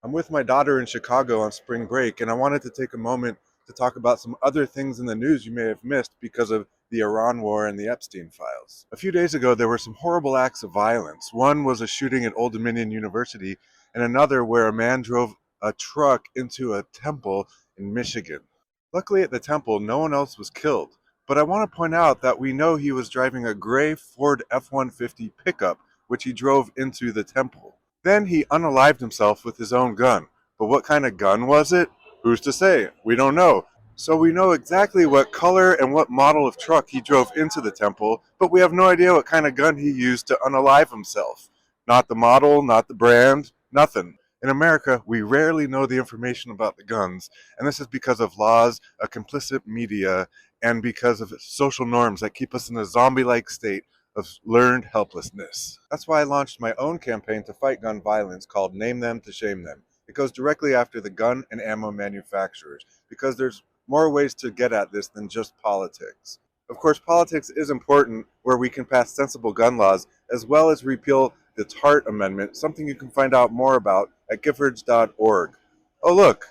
I'm with my daughter in Chicago on spring break, and I wanted to take a moment to talk about some other things in the news you may have missed because of the Iran war and the Epstein files. A few days ago, there were some horrible acts of violence. One was a shooting at Old Dominion University, and another where a man drove a truck into a temple in Michigan. Luckily, at the temple, no one else was killed. But I want to point out that we know he was driving a gray Ford F-150 pickup, which he drove into the temple. Then he unalived himself with his own gun. But what kind of gun was it? Who's to say? We don't know. So we know exactly what color and what model of truck he drove into the temple, but we have no idea what kind of gun he used to unalive himself. Not the model, not the brand, nothing. In America, we rarely know the information about the guns, and this is because of laws, a complicit media, and because of social norms that keep us in a zombie-like state of learned helplessness. That's why I launched my own campaign to fight gun violence called Name Them to Shame Them. It goes directly after the gun and ammo manufacturers because there's more ways to get at this than just politics. Of course, politics is important where we can pass sensible gun laws as well as repeal the TART Amendment, something you can find out more about at giffords.org. Oh, look,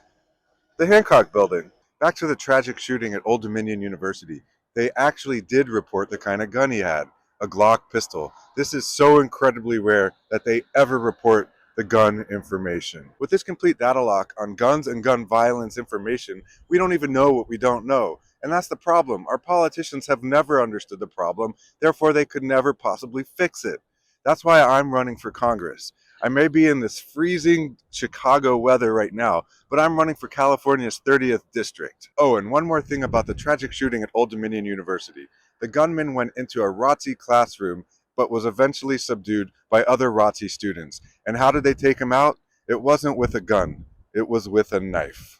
the Hancock Building. Back to the tragic shooting at Old Dominion University. They actually did report the kind of gun he had, a Glock pistol. This is so incredibly rare that they ever report the gun information. With this complete data lock on guns and gun violence information, we don't even know what we don't know. And that's the problem. Our politicians have never understood the problem, therefore they could never possibly fix it. That's why I'm running for Congress. I may be in this freezing Chicago weather right now, but I'm running for California's 30th district. Oh, and one more thing about the tragic shooting at Old Dominion University. The gunman went into a ROTC classroom, but was eventually subdued by other ROTC students. And how did they take him out? It wasn't with a gun, it was with a knife.